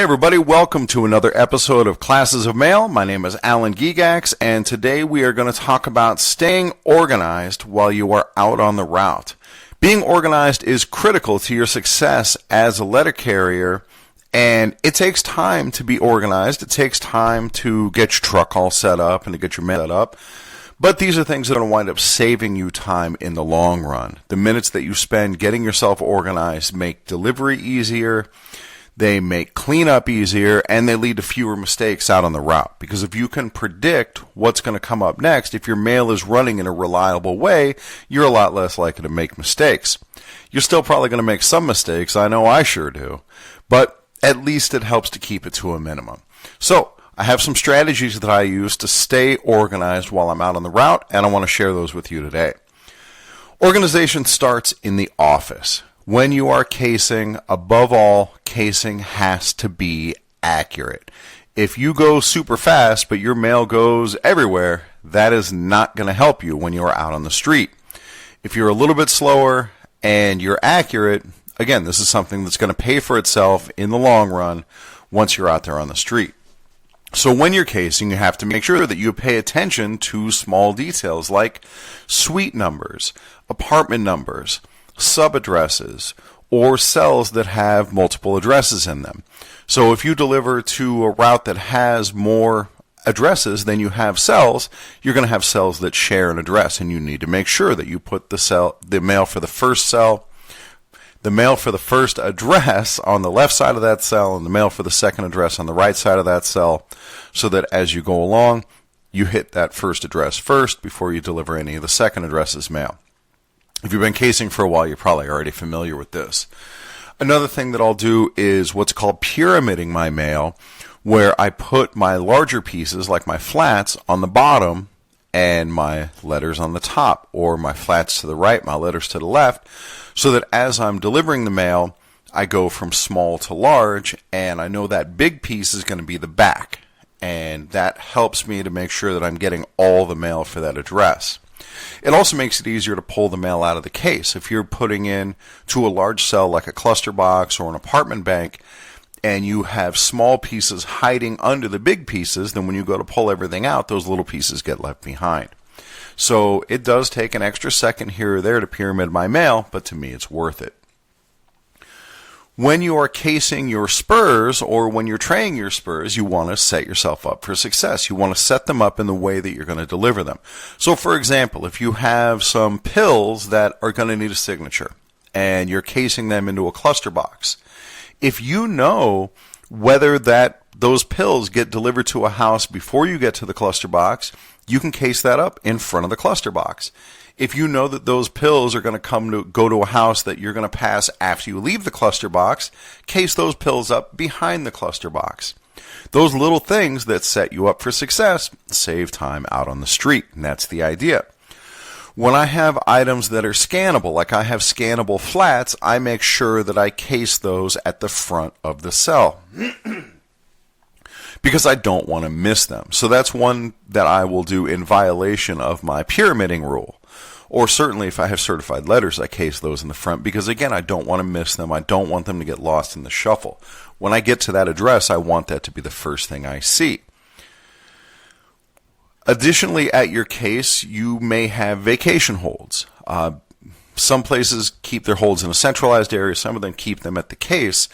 Hey everybody, welcome to another episode of Classes of Mail. My name is Alan Gigax, and today we are going to talk about staying organized while you are out on the route. Being organized is critical to your success as a letter carrier, and it takes time to be organized. It takes time to get your truck all set up and to get your mail set up. But these are things that are going to wind up saving you time in the long run. The minutes that you spend getting yourself organized make delivery easier. They make cleanup easier, and they lead to fewer mistakes out on the route. Because if you can predict what's going to come up next, if your mail is running in a reliable way, you're a lot less likely to make mistakes. You're still probably going to make some mistakes. I know I sure do. But at least it helps to keep it to a minimum. So I have some strategies that I use to stay organized while I'm out on the route, and I want to share those with you today. Organization starts in the office. When you are casing, above all, casing has to be accurate. If you go super fast, but your mail goes everywhere, that is not going to help you when you are out on the street. If you're a little bit slower and you're accurate, again, this is something that's going to pay for itself in the long run once you're out there on the street. So when you're casing, you have to make sure that you pay attention to small details like suite numbers, apartment numbers, sub-addresses, or cells that have multiple addresses in them. So if you deliver to a route that has more addresses than you have cells, you're going to have cells that share an address, and you need to make sure that you put the mail for the first cell, the mail for the first address on the left side of that cell, and the mail for the second address on the right side of that cell, so that as you go along, you hit that first address first before you deliver any of the second address's mail. If you've been casing for a while, you're probably already familiar with this. Another thing that I'll do is what's called pyramiding my mail, where I put my larger pieces, like my flats, on the bottom and my letters on the top, or my flats to the right, my letters to the left, so that as I'm delivering the mail, I go from small to large, and I know that big piece is going to be the back, and that helps me to make sure that I'm getting all the mail for that address. It also makes it easier to pull the mail out of the case. If you're putting in to a large cell like a cluster box or an apartment bank, and you have small pieces hiding under the big pieces, then when you go to pull everything out, those little pieces get left behind. So it does take an extra second here or there to pyramid my mail, but to me it's worth it. When you are casing your spurs, or when you're traying your spurs, you want to set yourself up for success. You want to set them up in the way that you're going to deliver them. So for example, if you have some pills that are going to need a signature, and you're casing them into a cluster box, if you know whether those pills get delivered to a house before you get to the cluster box, you can case that up in front of the cluster box. If you know that those pills are going to go to a house that you're going to pass after you leave the cluster box, case those pills up behind the cluster box. Those little things that set you up for success save time out on the street, and that's the idea. When I have items that are scannable, like I have scannable flats, I make sure that I case those at the front of the cell because I don't want to miss them. So that's one that I will do in violation of my pyramiding rule. Or certainly if I have certified letters, I case those in the front because, again, I don't want to miss them. I don't want them to get lost in the shuffle. When I get to that address, I want that to be the first thing I see. Additionally, at your case, you may have vacation holds. Some places keep their holds in a centralized area. Some of them keep them at the case.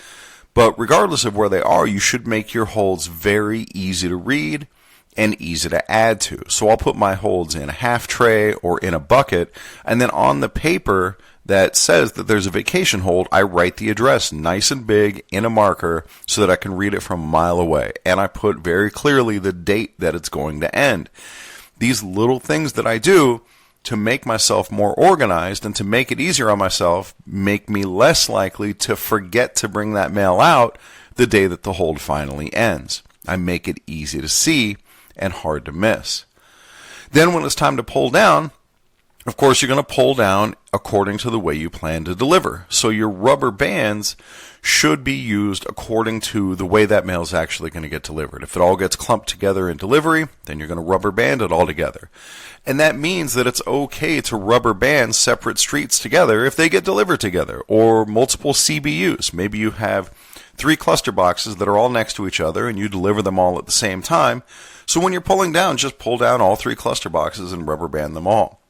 But regardless of where they are, you should make your holds very easy to read and easy to add to. So I'll put my holds in a half tray or in a bucket, and then on the paper that says that there's a vacation hold, I write the address nice and big in a marker so that I can read it from a mile away. And I put very clearly the date that it's going to end. These little things that I do to make myself more organized and to make it easier on myself make me less likely to forget to bring that mail out the day that the hold finally ends. I make it easy to see and hard to miss. Then when it's time to pull down, of course, you're going to pull down according to the way you plan to deliver. So your rubber bands should be used according to the way that mail is actually going to get delivered. If it all gets clumped together in delivery, then you're going to rubber band it all together. And that means that it's okay to rubber band separate streets together if they get delivered together, or multiple CBUs. Maybe you have 3 cluster boxes that are all next to each other, and you deliver them all at the same time. So when you're pulling down, just pull down all 3 cluster boxes and rubber band them all.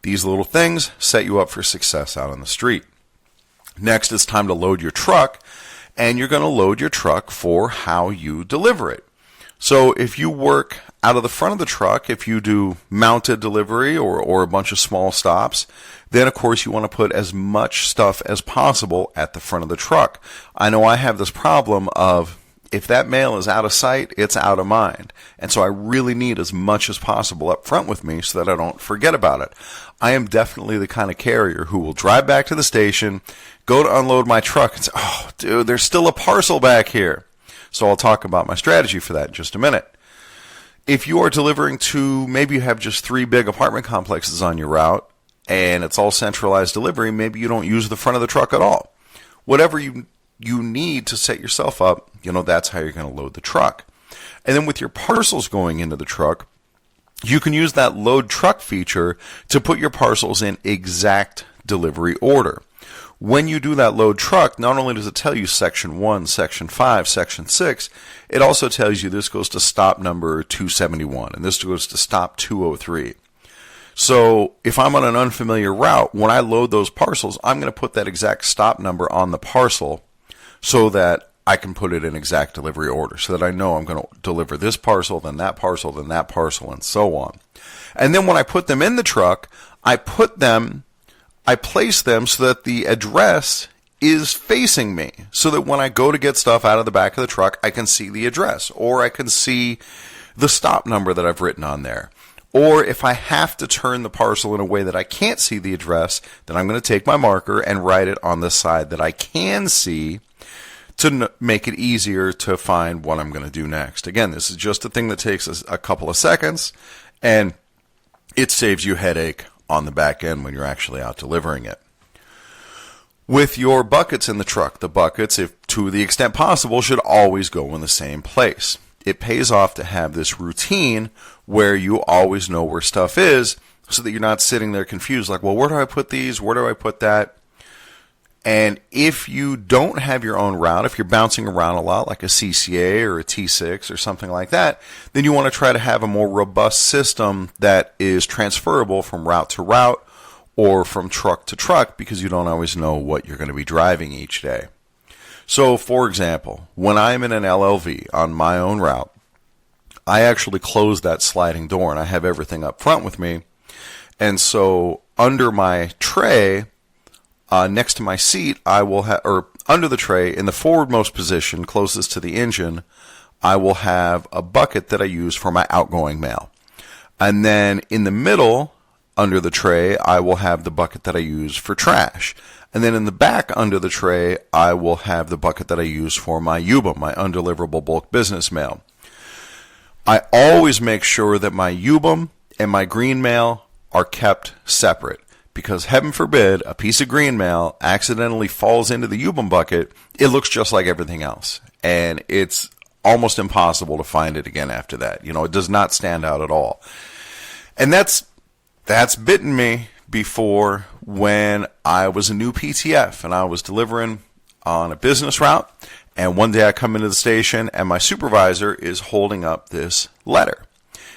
These little things set you up for success out on the street. Next, it's time to load your truck, and you're going to load your truck for how you deliver it. So if you work out of the front of the truck, if you do mounted delivery or a bunch of small stops, then of course you want to put as much stuff as possible at the front of the truck. I know I have this problem of if that mail is out of sight, it's out of mind. And so I really need as much as possible up front with me so that I don't forget about it. I am definitely the kind of carrier who will drive back to the station, go to unload my truck, and say, oh, dude, there's still a parcel back here. So I'll talk about my strategy for that in just a minute. If you are delivering to, maybe you have just 3 big apartment complexes on your route, and it's all centralized delivery, maybe you don't use the front of the truck at all. Whatever you need to set yourself up, that's how you're going to load the truck. And then with your parcels going into the truck, you can use that load truck feature to put your parcels in exact delivery order. When you do that load truck, not only does it tell you section 1, section 5, section 6, it also tells you this goes to stop number 271 and this goes to stop 203. So if I'm on an unfamiliar route, when I load those parcels, I'm going to put that exact stop number on the parcel so that I can put it in exact delivery order, so that I know I'm going to deliver this parcel, then that parcel, then that parcel, and so on. And then when I put them in the truck, I place them so that the address is facing me, so that when I go to get stuff out of the back of the truck, I can see the address, or I can see the stop number that I've written on there. Or if I have to turn the parcel in a way that I can't see the address, then I'm going to take my marker and write it on the side that I can see to make it easier to find what I'm going to do next. Again, this is just a thing that takes a couple of seconds, and it saves you headache on the back end when you're actually out delivering it. With your buckets in the truck, the buckets, if to the extent possible, should always go in the same place. It pays off to have this routine where you always know where stuff is so that you're not sitting there confused like, well, where do I put these? Where do I put that? And if you don't have your own route, if you're bouncing around a lot like a CCA or a T6 or something like that, then you want to try to have a more robust system that is transferable from route to route or from truck to truck, because you don't always know what you're going to be driving each day. So, for example, when I'm in an LLV on my own route, I actually close that sliding door and I have everything up front with me. And so under my tray, next to my seat, I will have, or under the tray, in the forwardmost position, closest to the engine, I will have a bucket that I use for my outgoing mail. And then in the middle, under the tray, I will have the bucket that I use for trash. And then in the back under the tray, I will have the bucket that I use for my UBUM, my undeliverable bulk business mail. I always make sure that my UBUM and my green mail are kept separate, because heaven forbid a piece of green mail accidentally falls into the UBUM bucket, it looks just like everything else. And it's almost impossible to find it again after that. It does not stand out at all. And that's bitten me before when I was a new PTF and I was delivering on a business route. And one day I come into the station and my supervisor is holding up this letter.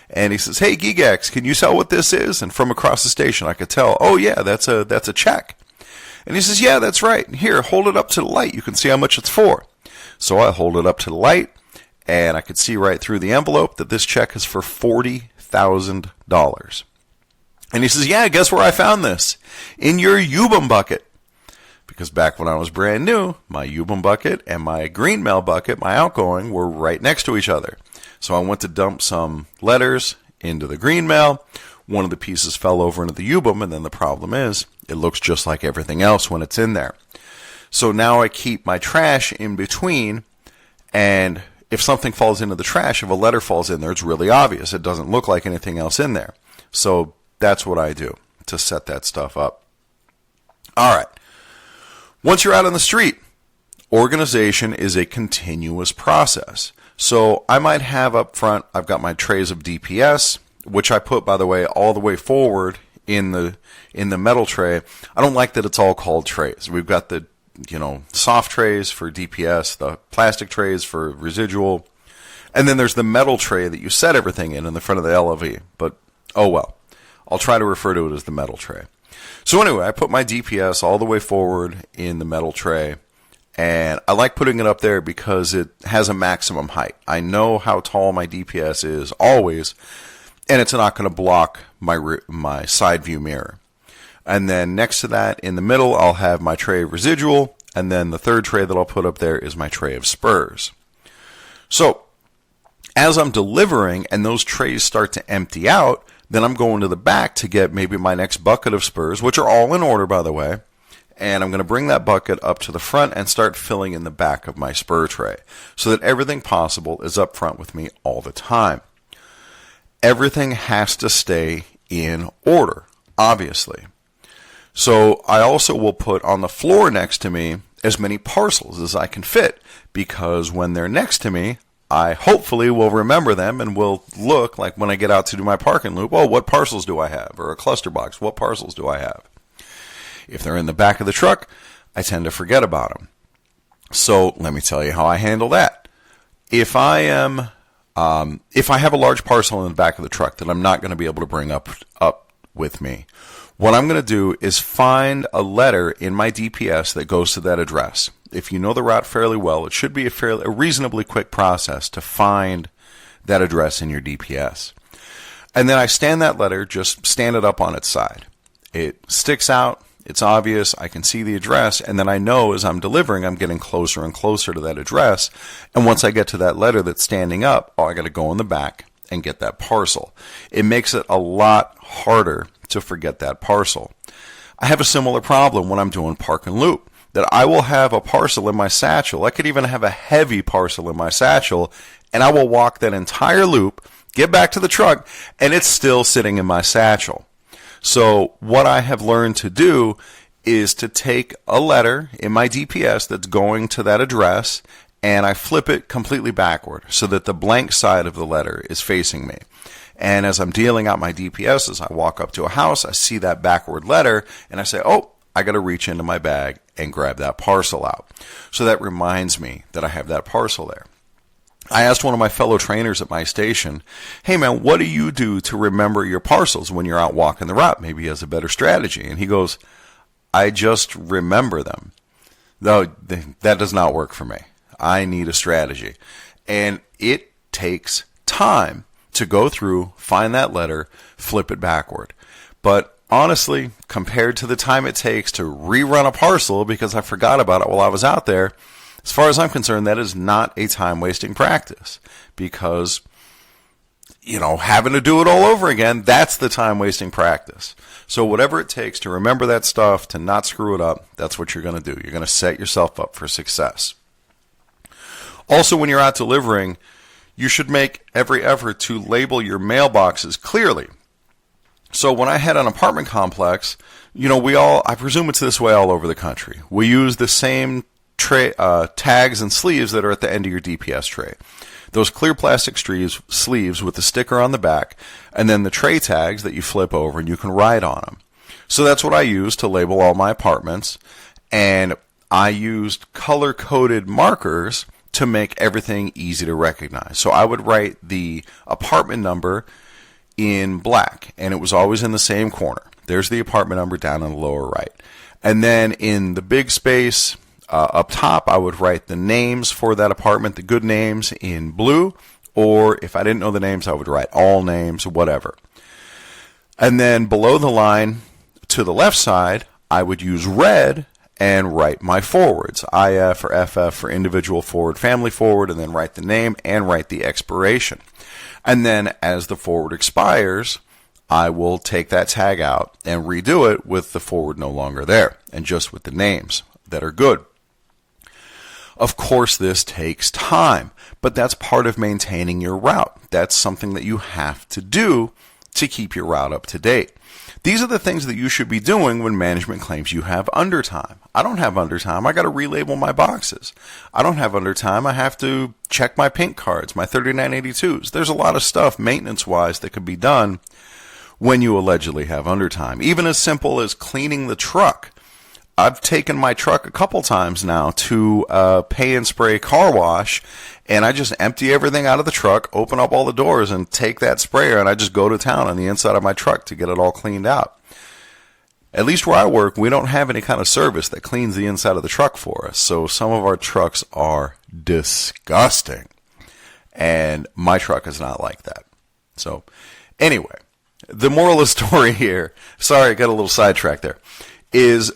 And he says, "Hey, Gigax, can you tell what this is?" And from across the station I could tell, "Oh yeah, that's a check." And he says, "Yeah, that's right. Here, hold it up to the light. You can see how much it's for." So I hold it up to the light and I could see right through the envelope that this check is for $40,000. And he says, "Yeah, guess where I found this? In your UBUM bucket." Because back when I was brand new, my UBUM bucket and my green mail bucket, my outgoing, were right next to each other. So I went to dump some letters into the green mail. One of the pieces fell over into the UBUM, and then the problem is it looks just like everything else when it's in there. So now I keep my trash in between, and if something falls into the trash, if a letter falls in there, it's really obvious. It doesn't look like anything else in there. So that's what I do to set that stuff up. All right. Once you're out on the street, organization is a continuous process. So I might have up front, I've got my trays of DPS, which I put, by the way, all the way forward in the metal tray. I don't like that it's all called trays. We've got the soft trays for DPS, the plastic trays for residual, and then there's the metal tray that you set everything in the front of the LOV. But, oh well. I'll try to refer to it as the metal tray. So anyway, I put my DPS all the way forward in the metal tray, and I like putting it up there because it has a maximum height. I know how tall my DPS is always, and it's not going to block my side view mirror. And then next to that, in the middle, I'll have my tray of residual, and then the third tray that I'll put up there is my tray of spurs. So, as I'm delivering and those trays start to empty out, then I'm going to the back to get maybe my next bucket of spurs, which are all in order, by the way. And I'm going to bring that bucket up to the front and start filling in the back of my spur tray so that everything possible is up front with me all the time. Everything has to stay in order, obviously. So I also will put on the floor next to me as many parcels as I can fit, because when they're next to me, I hopefully will remember them and will look like when I get out to do my parking loop, oh, what parcels do I have? Or a cluster box, what parcels do I have? If they're in the back of the truck, I tend to forget about them. So let me tell you how I handle that. If I have a large parcel in the back of the truck that I'm not going to be able to bring up with me, what I'm going to do is find a letter in my DPS that goes to that address. If you know the route fairly well, it should be a reasonably quick process to find that address in your DPS. And then I stand that letter, just stand it up on its side. It sticks out, it's obvious, I can see the address, and then I know as I'm delivering, I'm getting closer and closer to that address. And once I get to that letter that's standing up, I got to go in the back and get that parcel. It makes it a lot harder to forget that parcel. I have a similar problem when I'm doing park and loop, that I will have a parcel in my satchel. I could even have a heavy parcel in my satchel, and I will walk that entire loop, get back to the truck, and it's still sitting in my satchel. So what I have learned to do is to take a letter in my DPS that's going to that address, and I flip it completely backward so that the blank side of the letter is facing me. And as I'm dealing out my DPS, as I walk up to a house, I see that backward letter, and I say, oh, I got to reach into my bag and grab that parcel out. So that reminds me that I have that parcel there. I asked one of my fellow trainers at my station, hey man, what do you do to remember your parcels when you're out walking the route? Maybe he has a better strategy. And he goes, I just remember them. No, that does not work for me. I need a strategy. And it takes time to go through, find that letter, flip it backward. But honestly, compared to the time it takes to rerun a parcel because I forgot about it while I was out there, as far as I'm concerned, that is not a time-wasting practice. Because, having to do it all over again, that's the time-wasting practice. So whatever it takes to remember that stuff, to not screw it up, that's what you're going to do. You're going to set yourself up for success. Also, when you're out delivering, you should make every effort to label your mailboxes clearly. So when I had an apartment complex, I presume it's this way all over the country. We use the same tags and sleeves that are at the end of your DPS tray. Those clear plastic sleeves with the sticker on the back, and then the tray tags that you flip over and you can write on them. So that's what I use to label all my apartments, and I used color-coded markers to make everything easy to recognize. So I would write the apartment number in black, and it was always in the same corner. There's the apartment number down in the lower right. And then in the big space up top, I would write the names for that apartment, the good names, in blue, or if I didn't know the names, I would write all names, whatever. And then below the line to the left side, I would use red and write my forwards, IF or FF for individual forward, family forward, and then write the name and write the expiration. And then as the forward expires, I will take that tag out and redo it with the forward no longer there and just with the names that are good. Of course, this takes time, but that's part of maintaining your route. That's something that you have to do to keep your route up to date. These are the things that you should be doing when management claims you have undertime. I don't have undertime. I got to relabel my boxes. I don't have undertime. I have to check my pink cards, my 3982s. There's a lot of stuff maintenance-wise that could be done when you allegedly have undertime. Even as simple as cleaning the truck. I've taken my truck a couple times now to Pay and Spray car wash, and I just empty everything out of the truck, open up all the doors, and take that sprayer, and I just go to town on the inside of my truck to get it all cleaned out. At least where I work, we don't have any kind of service that cleans the inside of the truck for us, so some of our trucks are disgusting, and my truck is not like that. So, anyway, the moral of the story here, sorry, I got a little sidetracked there, is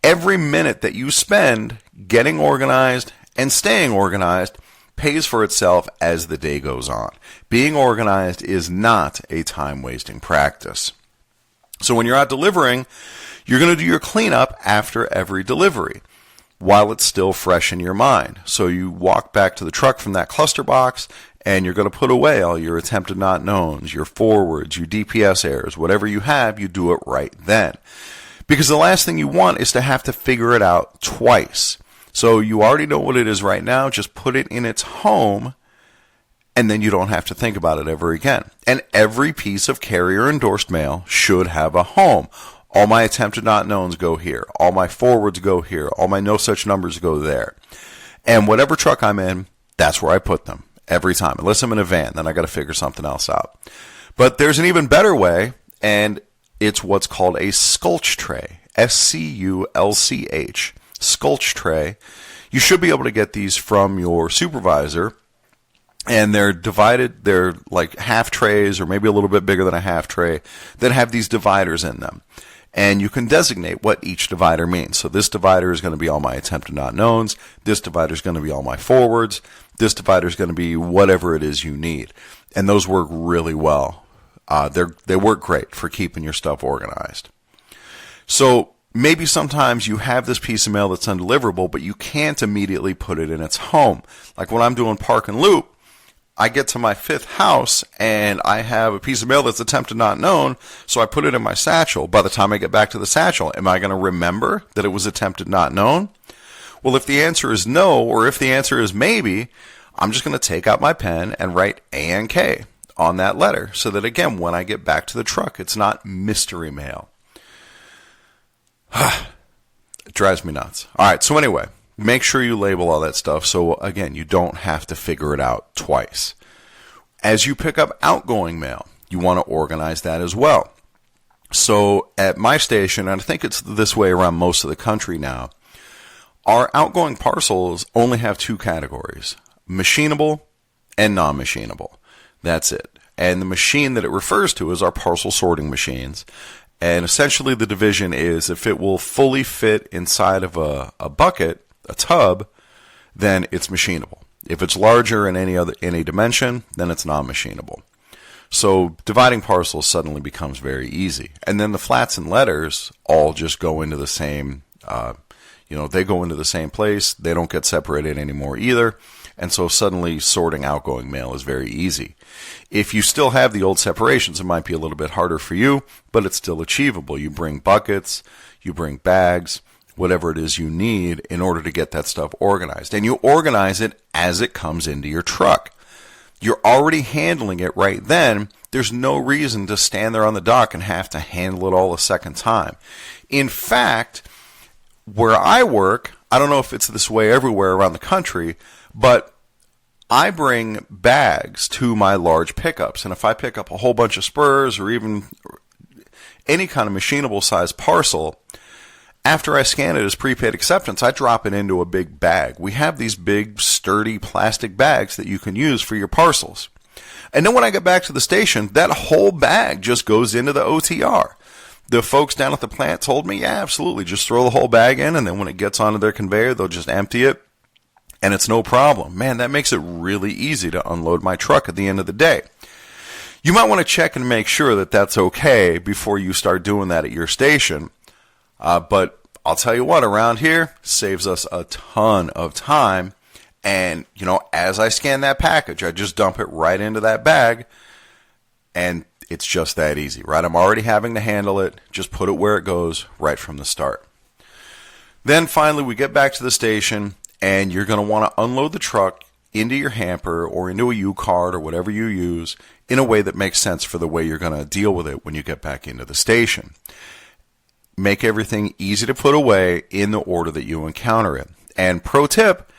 every minute that you spend getting organized and staying organized pays for itself as the day goes on. Being organized is not a time-wasting practice. So when you're out delivering, you're going to do your cleanup after every delivery while it's still fresh in your mind. So you walk back to the truck from that cluster box, and you're going to put away all your attempted not knowns, your forwards, your DPS errors, whatever you have, you do it right then. Because the last thing you want is to have to figure it out twice. So you already know what it is right now, just put it in its home, and then you don't have to think about it ever again. And every piece of carrier-endorsed mail should have a home. All my attempted not knowns go here. All my forwards go here. All my no such numbers go there. And whatever truck I'm in, that's where I put them every time. Unless I'm in a van, then I got to figure something else out. But there's an even better way, and it's what's called a sculch tray. SCULCH. Sculch tray. You should be able to get these from your supervisor, and they're divided. They're like half trays, or maybe a little bit bigger than a half tray, that have these dividers in them. And you can designate what each divider means. So this divider is going to be all my attempted not knowns. This divider is going to be all my forwards. This divider is going to be whatever it is you need. And those work really well. They work great for keeping your stuff organized. So maybe sometimes you have this piece of mail that's undeliverable, but you can't immediately put it in its home. Like when I'm doing park and loop, I get to my fifth house and I have a piece of mail that's attempted not known, so I put it in my satchel. By the time I get back to the satchel, am I going to remember that it was attempted not known? Well, if the answer is no, or if the answer is maybe, I'm just going to take out my pen and write A&K on that letter, so that again, when I get back to the truck, it's not mystery mail. It drives me nuts. All right, so anyway, make sure you label all that stuff so, again, you don't have to figure it out twice. As you pick up outgoing mail, you want to organize that as well. So at my station, and I think it's this way around most of the country now, our outgoing parcels only have two categories, machinable and non-machinable. That's it. And the machine that it refers to is our parcel sorting machines. And essentially the division is if it will fully fit inside of a bucket, a tub, then it's machinable. If it's larger in any dimension, then it's non-machinable. So dividing parcels suddenly becomes very easy. And then the flats and letters all just go into the same, they go into the same place. They don't get separated anymore either. And so suddenly sorting outgoing mail is very easy. If you still have the old separations, it might be a little bit harder for you, but it's still achievable. You bring buckets, you bring bags, whatever it is you need in order to get that stuff organized. And you organize it as it comes into your truck. You're already handling it right then. There's no reason to stand there on the dock and have to handle it all a second time. In fact, where I work, I don't know if it's this way everywhere around the country, but I bring bags to my large pickups. And if I pick up a whole bunch of spurs or even any kind of machinable size parcel, after I scan it as prepaid acceptance, I drop it into a big bag. We have these big, sturdy plastic bags that you can use for your parcels. And then when I get back to the station, that whole bag just goes into the OTR. The folks down at the plant told me, yeah, absolutely, just throw the whole bag in, and then when it gets onto their conveyor, they'll just empty it, and it's no problem. Man, that makes it really easy to unload my truck at the end of the day. You might want to check and make sure that that's okay before you start doing that at your station. But I'll tell you what, around here, saves us a ton of time. And, as I scan that package, I just dump it right into that bag. And it's just that easy, right? I'm already having to handle it. Just put it where it goes right from the start. Then finally, we get back to the station, and you're going to want to unload the truck into your hamper or into a U-cart or whatever you use in a way that makes sense for the way you're going to deal with it when you get back into the station. make everything easy to put away in the order that you encounter it. And pro tip,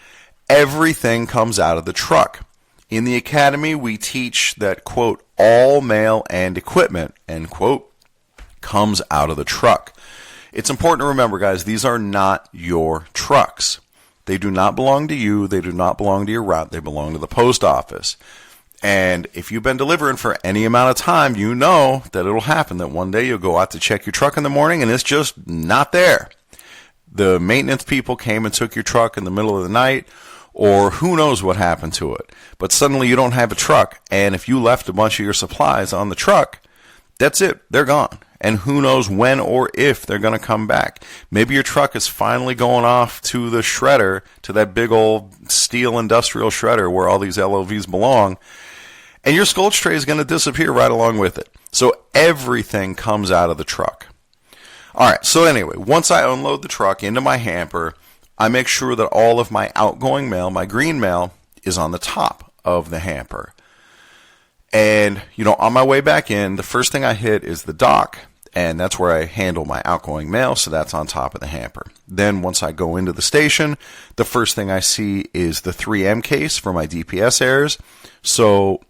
everything comes out of the truck. In the academy, we teach that, quote, all mail and equipment, end quote, comes out of the truck. It's important to remember, guys, these are not your trucks. They do not belong to you. They do not belong to your route. They belong to the post office. And if you've been delivering for any amount of time, you know that it'll happen that one day you'll go out to check your truck in the morning and it's just not there. The maintenance people came and took your truck in the middle of the night, or who knows what happened to it. But suddenly you don't have a truck, and if you left a bunch of your supplies on the truck, that's it. They're gone. And who knows when or if they're going to come back. Maybe your truck is finally going off to the shredder, to that big old steel industrial shredder where all these LOVs belong, and your sculch tray is going to disappear right along with it. So everything comes out of the truck. All right, so anyway, once I unload the truck into my hamper, I make sure that all of my outgoing mail, my green mail, is on the top of the hamper. And, on my way back in, the first thing I hit is the dock, and that's where I handle my outgoing mail, so that's on top of the hamper. Then once I go into the station, the first thing I see is the 3M case for my DPS errors. So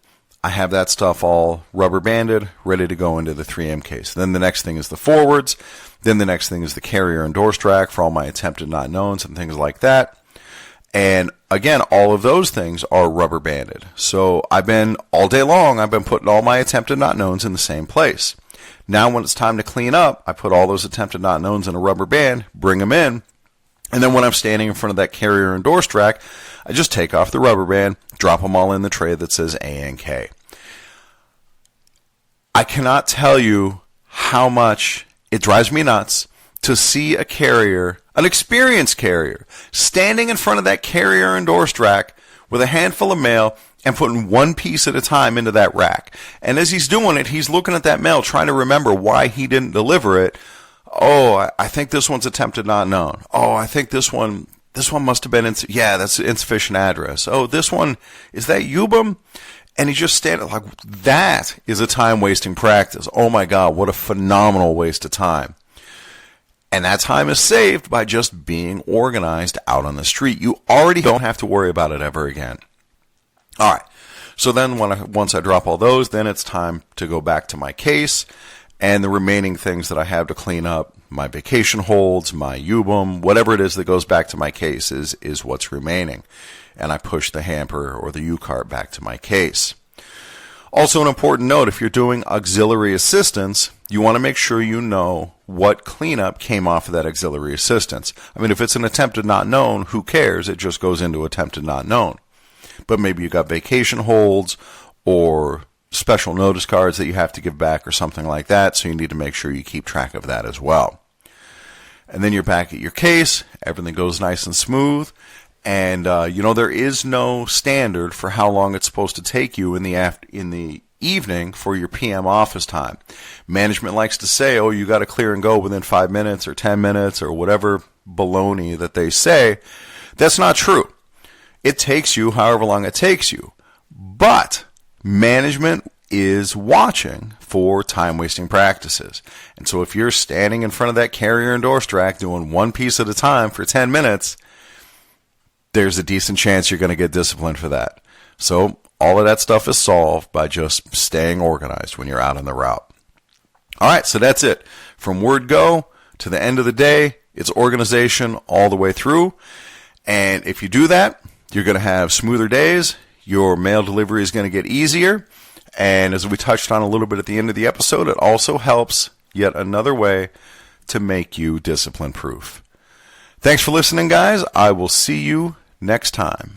I have that stuff all rubber banded, ready to go into the 3M case. Then the next thing is the forwards. Then the next thing is the carrier endorsed rack for all my attempted not knowns and things like that. And again, all of those things are rubber banded. So all day long, I've been putting all my attempted not knowns in the same place. Now when it's time to clean up, I put all those attempted not knowns in a rubber band, bring them in, and then when I'm standing in front of that carrier endorsed rack, I just take off the rubber band, drop them all in the tray that says A&K. I cannot tell you how much it drives me nuts to see a carrier, an experienced carrier, standing in front of that carrier endorsed rack with a handful of mail and putting one piece at a time into that rack. And as he's doing it, he's looking at that mail, trying to remember why he didn't deliver it. Oh, I think this one's attempted not known. Oh, I think this one must have been, that's insufficient address. Oh, this one, is that UBM? And he's just standing like, that is a time-wasting practice. Oh my God, what a phenomenal waste of time. And that time is saved by just being organized out on the street. You already don't have to worry about it ever again. All right. So then once I drop all those, then it's time to go back to my case and the remaining things that I have to clean up, my vacation holds, my UBM, whatever it is that goes back to my case is what's remaining. And I push the hamper or the U-cart back to my case. Also an important note, if you're doing auxiliary assistance, you want to make sure you know what cleanup came off of that auxiliary assistance. I mean, if it's an attempted not known, who cares? It just goes into attempted not known. But maybe you got vacation holds or special notice cards that you have to give back or something like that, so you need to make sure you keep track of that as well. And then you're back at your case, everything goes nice and smooth, and there is no standard for how long it's supposed to take you in the evening for your PM office time. Management likes to say, oh, you got to clear and go within 5 minutes or 10 minutes or whatever baloney that they say. That's not true. It takes you however long it takes you. But management is watching for time-wasting practices. And so if you're standing in front of that carrier endorsed rack doing one piece at a time for 10 minutes, there's a decent chance you're going to get disciplined for that. So all of that stuff is solved by just staying organized when you're out on the route. All right, so that's it. From word go to the end of the day, it's organization all the way through. And if you do that, you're going to have smoother days. Your mail delivery is going to get easier. And as we touched on a little bit at the end of the episode, it also helps yet another way to make you discipline proof. Thanks for listening, guys. I will see you next time.